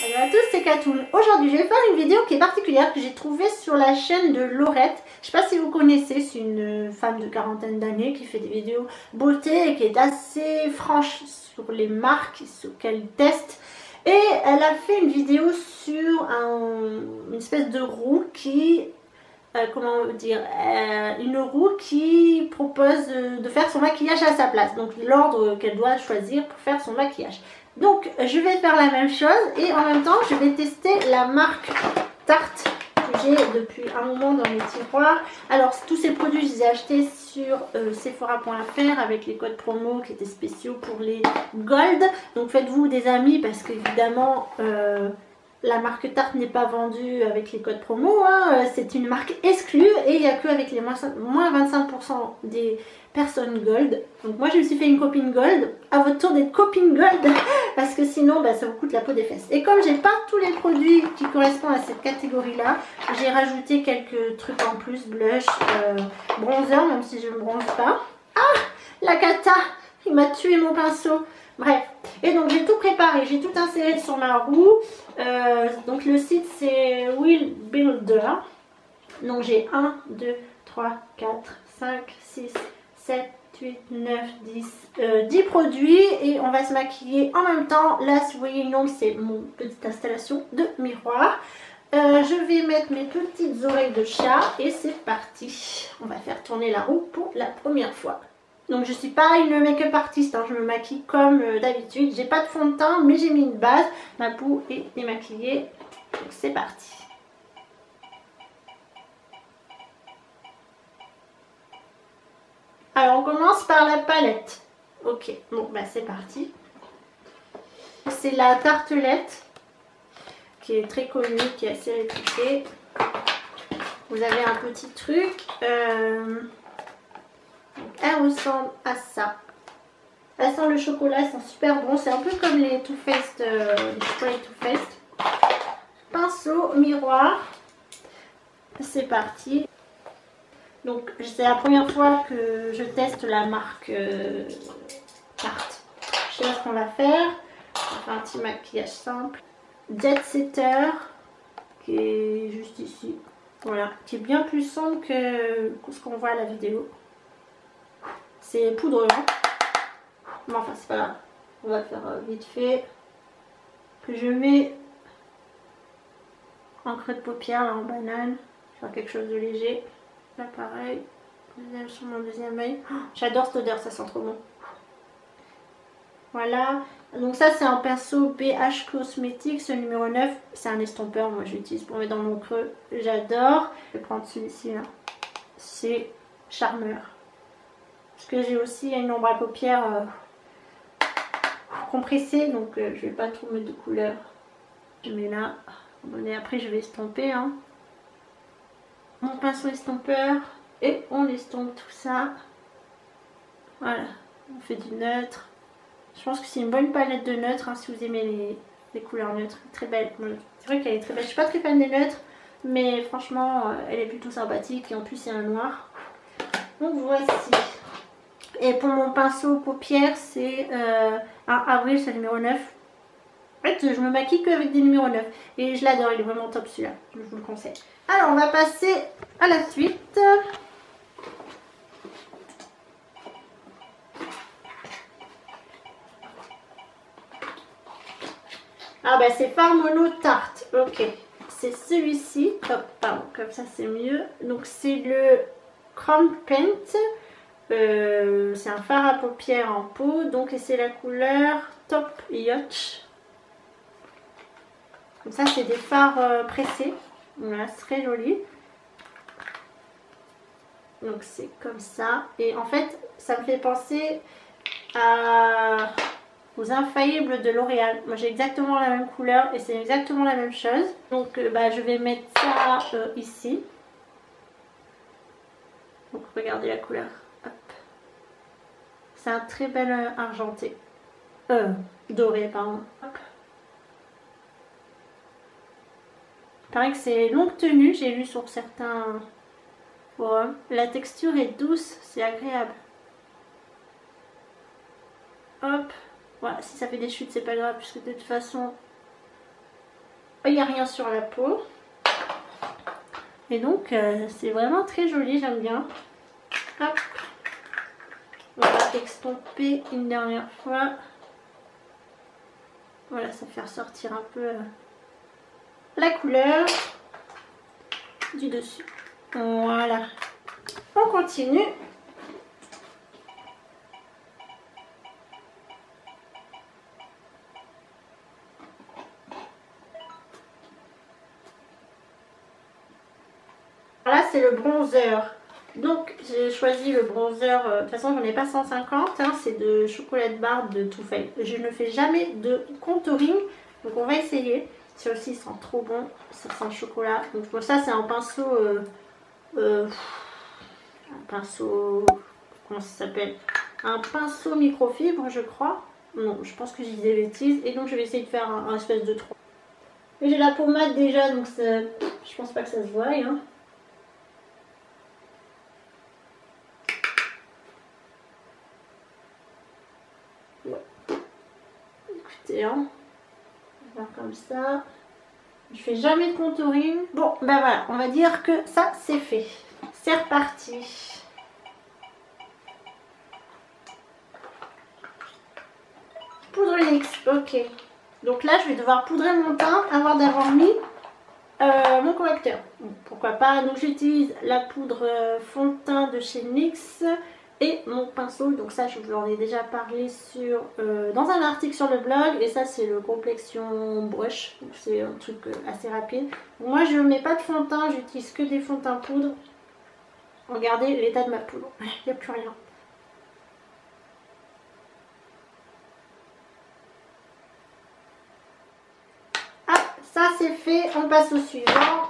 Salut à tous, c'est Katoun. Aujourd'hui, je vais faire une vidéo qui est particulière que j'ai trouvée sur la chaîne de Laurette. Je sais pas si vous connaissez, c'est une femme de quarantaine d'années qui fait des vidéos beauté et qui est assez franche sur les marques qu'elle teste. Et elle a fait une vidéo sur une espèce de roue qui... comment dire, une roue qui propose de faire son maquillage à sa place, donc l'ordre qu'elle doit choisir pour faire son maquillage. Donc je vais faire la même chose et en même temps je vais tester la marque Tarte que j'ai depuis un moment dans mes tiroirs. Alors tous ces produits je les ai achetés sur Sephora.fr avec les codes promo qui étaient spéciaux pour les Gold, donc faites-vous des amis parce qu'évidemment la marque Tarte n'est pas vendue avec les codes promo, hein. C'est une marque exclue et il n'y a que avec les moins 25% des personnes Gold. Donc moi je me suis fait une copine Gold, à votre tour d'être copine Gold parce que sinon bah, ça vous coûte la peau des fesses. Et comme j'ai pas tous les produits qui correspondent à cette catégorie là, j'ai rajouté quelques trucs en plus, blush, bronzer, même si je ne bronze pas. Ah, la cata, il m'a tué mon pinceau. Bref, et donc j'ai tout préparé, j'ai tout inséré sur ma roue. Donc le site c'est Wheel Builder. Donc j'ai 1, 2, 3, 4, 5, 6, 7, 8, 9, 10 produits et on va se maquiller en même temps. Là si vous voyez une ombre, c'est mon petite installation de miroir. Je vais mettre mes petites oreilles de chat et c'est parti. On va faire tourner la roue pour la première fois. Donc je suis pas une make-up artiste, hein, je me maquille comme d'habitude. J'ai pas de fond de teint mais j'ai mis une base. Ma peau est démaquillée. Donc c'est parti. Alors on commence par la palette. Ok, bon bah c'est parti. C'est la tartelette qui est très connue, qui est assez réputée. Vous avez un petit truc. Elle ressemble à ça. Elle sent le chocolat, elles sont super bon. C'est un peu comme les Too Faced, les chocolats Too Faced. Pinceau, miroir. C'est parti. Donc c'est la première fois que je teste la marque Tarte. Je sais pas ce qu'on va faire. On va faire un petit maquillage simple. Jet Setter qui est juste ici. Voilà, qui est bien plus sombre que ce qu'on voit à la vidéo. C'est poudreux, hein. Mais enfin c'est pas grave. On va faire vite fait. Que je mets en creux de paupière là, en banane. Je vais faire quelque chose de léger. Là pareil. Sur mon deuxième œil. Oh, j'adore cette odeur, ça sent trop bon. Voilà. Donc ça c'est un pinceau BH Cosmetics, ce numéro 9. C'est un estompeur, moi j'utilise pour mettre dans mon creux. J'adore. Je vais prendre celui-ci là. C'est Charmeur. Parce que j'ai aussi une ombre à paupières compressée, donc je vais pas trop mettre de couleur. Je mets là. Bon, et après je vais estomper. Hein. Mon pinceau estompeur. Et on estompe tout ça. Voilà. On fait du neutre. Je pense que c'est une bonne palette de neutres hein, si vous aimez les couleurs neutres. Très belle. C'est vrai qu'elle est très belle. Je suis pas très fan des neutres. Mais franchement, elle est plutôt sympathique. Et en plus, il y a un noir. Donc voici. Et pour mon pinceau paupières, c'est un Avril, c'est le numéro 9. En fait, je me maquille qu'avec des numéros 9. Et je l'adore, il est vraiment top celui-là. Je vous le conseille. Alors, on va passer à la suite. Ah bah c'est Fard Mono Tarte. Ok. C'est celui-ci. Hop, pardon, comme ça c'est mieux. Donc c'est le Chrome Paint. C'est un fard à paupières en peau, donc c'est la couleur Top Yacht. Comme ça c'est des fards pressés, voilà, c'est très joli. Donc c'est comme ça, et en fait ça me fait penser aux Infaillibles de L'Oréal. Moi j'ai exactement la même couleur et c'est exactement la même chose. Donc bah, je vais mettre ça ici. Donc regardez la couleur. C'est un très bel argenté. Doré, pardon. Hop. Il paraît que c'est longue tenue, j'ai lu sur certains forums. La texture est douce, c'est agréable. Hop. Voilà, si ça fait des chutes, c'est pas grave, puisque de toute façon, il n'y a rien sur la peau. Et donc c'est vraiment très joli, j'aime bien. Hop. On va estomper une dernière fois. Voilà, ça fait ressortir un peu la couleur du dessus. Voilà. On continue. Là, c'est le bronzer. Donc, j'ai choisi le bronzer. De toute façon, j'en ai pas 150. Hein, c'est de chocolat de barre de Too Faced. Je ne fais jamais de contouring. Donc, on va essayer. Celui-ci, il sent trop bon. Ça sent le chocolat. Donc, pour ça, c'est un pinceau. Un pinceau. Comment ça s'appelle? Un pinceau microfibre, je crois. Non, je pense que j'ai des bêtises. Et donc, je vais essayer de faire un espèce de trou. Et j'ai la pommade déjà. Donc, je pense pas que ça se voit. Hein. Écoutez, hein, on va faire comme ça. Je fais jamais de contouring. Bon, ben voilà, on va dire que ça c'est fait. C'est reparti. Poudre NYX, ok. Donc là, je vais devoir poudrer mon teint avant d'avoir mis mon correcteur. Pourquoi pas. Donc j'utilise la poudre fond de teint de chez NYX. Et mon pinceau, donc ça je vous en ai déjà parlé dans un article sur le blog. Et ça c'est le complexion brush, c'est un truc assez rapide. Moi je ne mets pas de fond de teint, j'utilise que des fonds de teint poudre. Regardez l'état de ma poudre, il n'y a plus rien. Ah, ça c'est fait, on passe au suivant.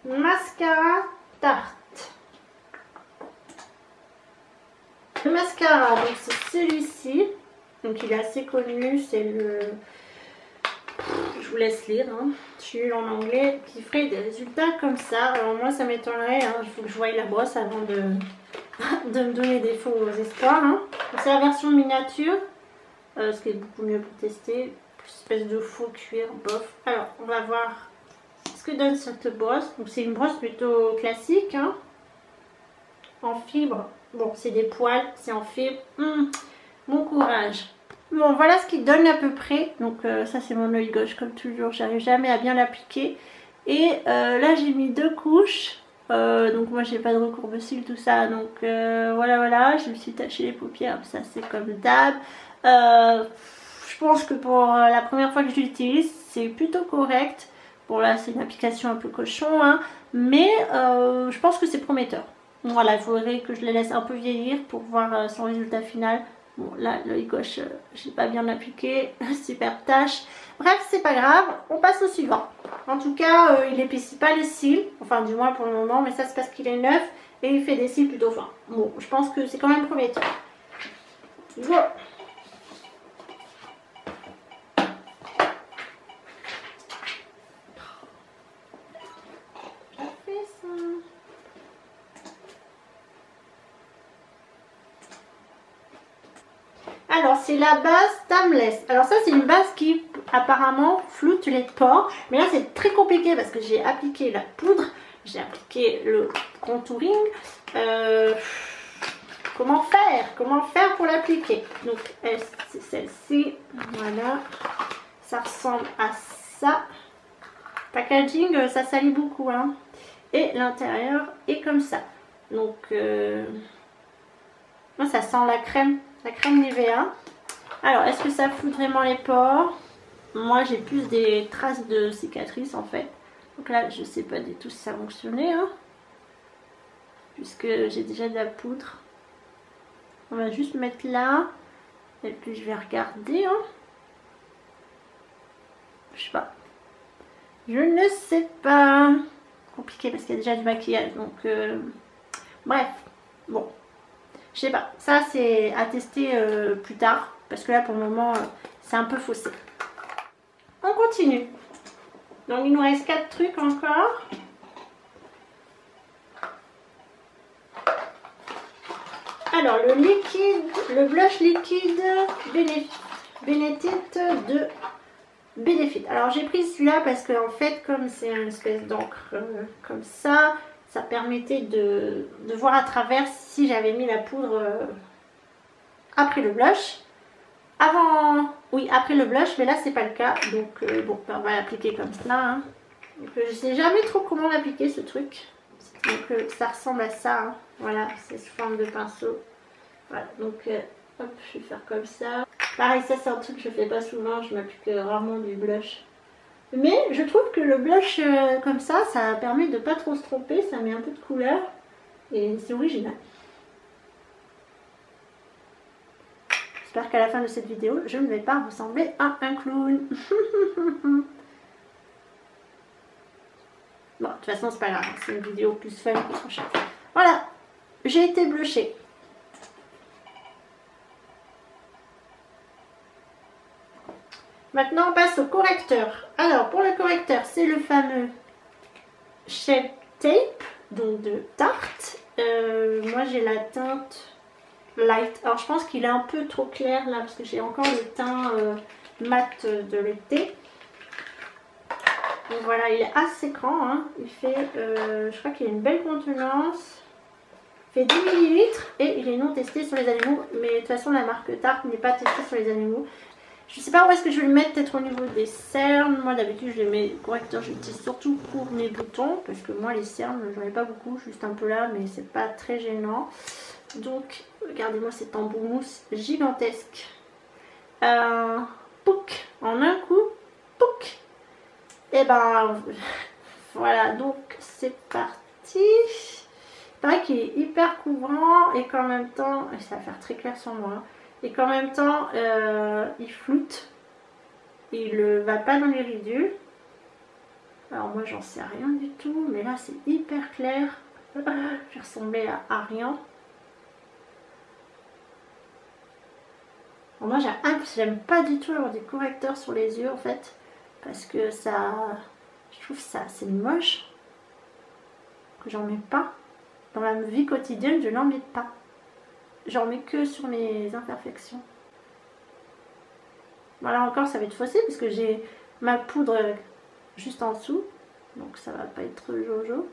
Mascara Tarte. Le mascara, donc c'est celui-ci. Donc il est assez connu, c'est le... Je vous laisse lire, hein. Je suis nulle en anglais. Qui ferait des résultats comme ça. Alors moi ça m'étonnerait, hein. Il faut que je voie la brosse avant de me donner des faux espoirs. Hein. C'est la version miniature, ce qui est beaucoup mieux pour tester. Une espèce de faux cuir, bof. Alors on va voir ce que donne cette brosse. Donc c'est une brosse plutôt classique, hein, en fibre. Bon, c'est des poils, c'est en fibre. Bon courage. Bon, voilà ce qu'il donne à peu près. Donc ça c'est mon œil gauche comme toujours. J'arrive jamais à bien l'appliquer. Et là j'ai mis 2 couches. Donc moi j'ai pas de recourbe cils, tout ça. Donc voilà. Je me suis taché les paupières. Ça c'est comme d'hab. Je pense que pour la première fois que je l'utilise, c'est plutôt correct. Bon là c'est une application un peu cochon, hein, mais je pense que c'est prometteur. Voilà, il faudrait que je les laisse un peu vieillir pour voir son résultat final. Bon là l'œil gauche, je n'ai pas bien appliqué, super tâche. Bref, c'est pas grave, on passe au suivant. En tout cas, il n'épaissit pas les cils, enfin du moins pour le moment, mais ça c'est parce qu'il est neuf et il fait des cils plutôt fins. Bon, je pense que c'est quand même prometteur. Voilà. Alors c'est la base Timeless. Alors ça c'est une base qui apparemment floute les pores. Mais là c'est très compliqué parce que j'ai appliqué la poudre. J'ai appliqué le contouring. Comment faire pour l'appliquer? Donc c'est celle-ci. Voilà. Ça ressemble à ça. Packaging, ça salit beaucoup, hein. Et l'intérieur est comme ça. Donc ça sent la crème Nivea. Alors est-ce que ça fout vraiment les pores? Moi j'ai plus des traces de cicatrices en fait. Donc là je sais pas du tout si ça fonctionnait, hein, puisque j'ai déjà de la poudre. On va juste mettre là. Et puis je vais regarder, hein. Je sais pas. Je ne sais pas. Compliqué parce qu'il y a déjà du maquillage. Donc bref. Bon. Je sais pas. Ça c'est à tester plus tard. Parce que là pour le moment c'est un peu faussé. On continue. Donc il nous reste 4 trucs encore. Alors, le blush liquide Benefit de Benefit. Alors, j'ai pris celui-là parce que en fait, comme c'est une espèce d'encre comme ça permettait de voir à travers si j'avais mis la poudre après le blush. Oui, après le blush, mais là, c'est pas le cas. Donc, bon, on va l'appliquer comme ça. Hein. Donc, je sais jamais trop comment l'appliquer, ce truc. Donc, ça ressemble à ça. Hein. Voilà, c'est sous forme de pinceau. Voilà, donc, hop, je vais faire comme ça. Pareil, ça, c'est un truc que je fais pas souvent. Je m'applique rarement du blush. Mais je trouve que le blush comme ça permet de pas trop se tromper. Ça met un peu de couleur. Et c'est original. J'espère qu'à la fin de cette vidéo, je ne vais pas ressembler à un clown. Bon, de toute façon, c'est pas grave. C'est une vidéo plus fun que prochaine. Voilà, j'ai été blushée. Maintenant, on passe au correcteur. Alors, pour le correcteur, c'est le fameux Shape Tape, donc de Tarte. Moi, j'ai la teinte Light. Alors, je pense qu'il est un peu trop clair là, parce que j'ai encore le teint mat de l'été. Donc voilà, il est assez grand. Hein. Il fait, je crois qu'il a une belle contenance. Il fait 10 ml et il est non testé sur les animaux. Mais de toute façon, la marque Tarte n'est pas testée sur les animaux. Je ne sais pas où est-ce que je vais le mettre, peut-être au niveau des cernes. Moi d'habitude je les mets correcteur, j'utilise surtout pour mes boutons. Parce que moi les cernes, j'en ai pas beaucoup, juste un peu là, mais c'est pas très gênant. Donc regardez-moi cet embout mousse gigantesque. Pouc, en un coup, pouc. Et ben voilà, donc c'est parti. Pareil qu'il est hyper couvrant et qu'en même temps, ça va faire très clair sur moi. Hein. Et qu'en même temps, il floute. Il ne va pas dans les ridules. Alors moi, j'en sais rien du tout. Mais là, c'est hyper clair. Je vais ressembler à Arian. Moi, j'aime pas du tout avoir des correcteurs sur les yeux, en fait. Parce que ça... Je trouve ça assez moche. Que j'en mets pas. Dans la vie quotidienne, je n'en mets pas. J'en mets que sur mes imperfections. Voilà, encore ça va être faussé parce que j'ai ma poudre juste en dessous. Donc ça va pas être jojo.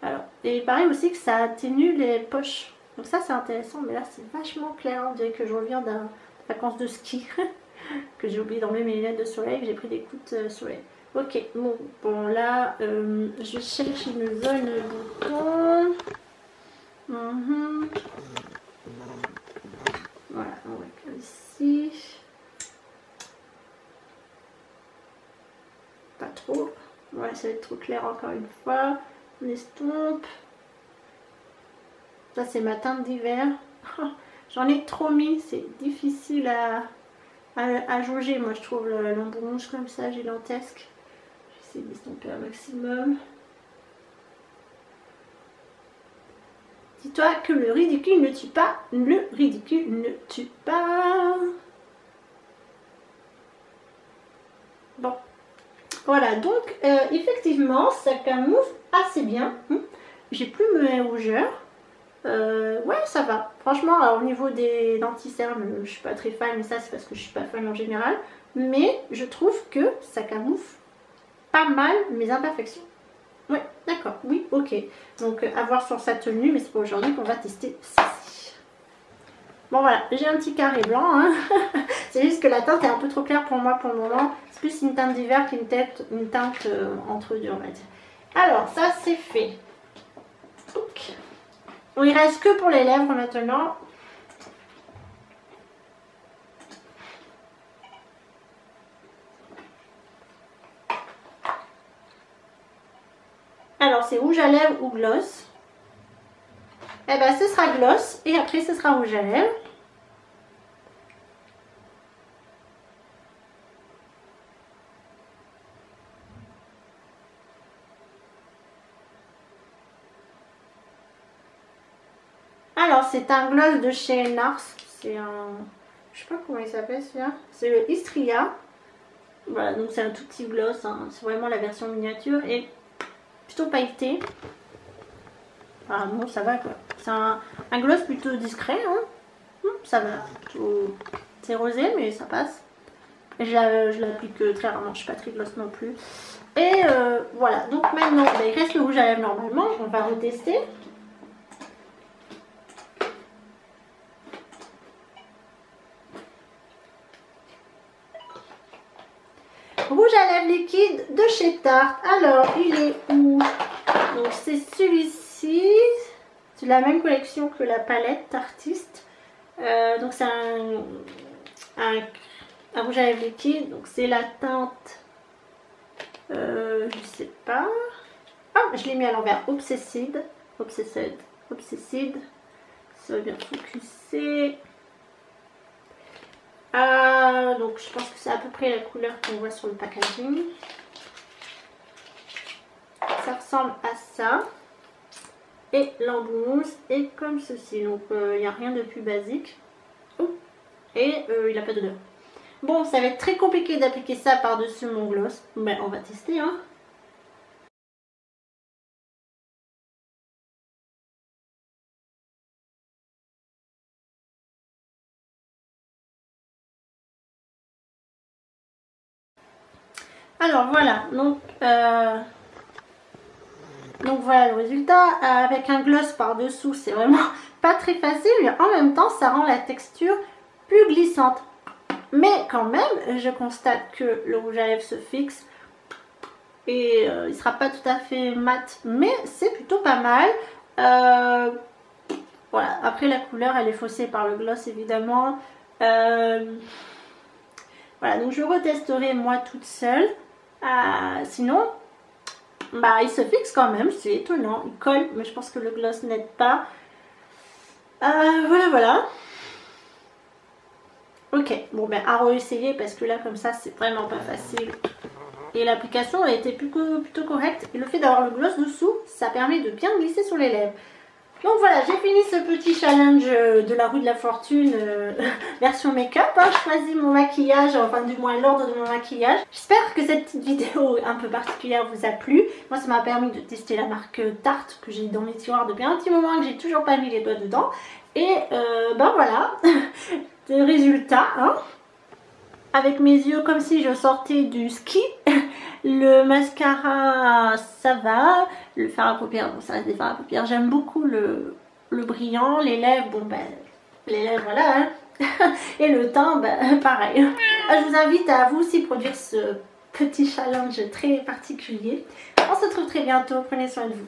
Alors, et pareil aussi que ça atténue les poches. Donc ça c'est intéressant, mais là c'est vachement clair. On dirait que je reviens d'un vacances de ski. Que j'ai oublié d'enlever mes lunettes de soleil, que j'ai pris des coups de soleil. Ok, bon là, je cherche une zone bouton. Voilà, on va faire ici. Pas trop. Voilà, ça va être trop clair encore une fois. On estompe. Ça, c'est ma teinte d'hiver. J'en ai trop mis. C'est difficile à jauger. Moi, je trouve l'embout mousse comme ça, gigantesque. J'essaie d'estomper un maximum. Dis-toi que le ridicule ne tue pas. Le ridicule ne tue pas. Bon. Voilà, donc effectivement, ça camoufle assez bien. J'ai plus mes rougeurs. Ouais, ça va. Franchement, alors, au niveau des denti-cernes, je suis pas très fan, mais ça c'est parce que je suis pas fan en général. Mais je trouve que ça camoufle pas mal mes imperfections. Ouais, d'accord, oui, ok. Donc à voir sur sa tenue, mais c'est pas aujourd'hui qu'on va tester ceci. Bon voilà, j'ai un petit carré blanc. Hein. C'est juste que la teinte est un peu trop claire pour moi pour le moment. C'est plus une teinte d'hiver qu'une teinte entre deux, on va dire. Alors, ça c'est fait. Ok. Bon, il reste que pour les lèvres maintenant. Alors, c'est rouge à lèvres ou gloss. Eh ben, ce sera gloss et après, ce sera rouge à lèvres. Alors, c'est un gloss de chez Nars. C'est un... Je sais pas comment il s'appelle celui-là. C'est le Istria. Voilà, donc c'est un tout petit gloss. Hein. C'est vraiment la version miniature et plutôt pailleté. Ah bon, ça va quoi. C'est un gloss plutôt discret, hein. Ça va, plutôt... c'est rosé mais ça passe. Et je l'applique très rarement, je suis pas très gloss non plus. Et voilà, donc maintenant bah, il reste le rouge à lèvres normalement, on va retester. Rouge à lèvres liquide de chez Tarte. Alors, il est où? Donc c'est celui-ci. C'est la même collection que la palette Tartiste. Donc c'est un rouge à lèvres liquide. Donc c'est la teinte... je sais pas. Ah, je l'ai mis à l'envers. Obsessed. Ça va bien focuser. Donc je pense que c'est à peu près la couleur qu'on voit sur le packaging. Ça ressemble à ça. Et l'embouche est comme ceci. Donc il n'y a rien de plus basique. Et il n'a pas d'odeur. Bon, ça va être très compliqué d'appliquer ça par-dessus mon gloss. Mais on va tester, hein. Alors voilà, donc voilà le résultat. Avec un gloss par-dessous, c'est vraiment pas très facile, mais en même temps, ça rend la texture plus glissante. Mais quand même, je constate que le rouge à lèvres se fixe et il sera pas tout à fait mat, mais c'est plutôt pas mal. Voilà, après la couleur, elle est faussée par le gloss évidemment. Voilà, donc je retesterai moi toute seule. Sinon, bah il se fixe quand même, c'est étonnant, il colle, mais je pense que le gloss n'aide pas. Voilà. Ok, bon ben à réessayer parce que là comme ça c'est vraiment pas facile. Et l'application a été plutôt correcte. Et le fait d'avoir le gloss dessous, ça permet de bien glisser sur les lèvres. Donc voilà, j'ai fini ce petit challenge de la roue de la fortune version make-up. Je choisis mon maquillage, enfin du moins l'ordre de mon maquillage. J'espère que cette petite vidéo un peu particulière vous a plu. Moi ça m'a permis de tester la marque Tarte que j'ai dans mes tiroirs depuis un petit moment et que j'ai toujours pas mis les doigts dedans. Et ben voilà, le résultat, hein. Avec mes yeux comme si je sortais du ski. Le mascara, ça va. Le fard à paupières, bon ça reste des fards à paupières. J'aime beaucoup le brillant. Les lèvres, bon ben, les lèvres voilà. Hein. Et le teint, ben pareil. Je vous invite à vous aussi produire ce petit challenge très particulier. On se retrouve très bientôt. Prenez soin de vous.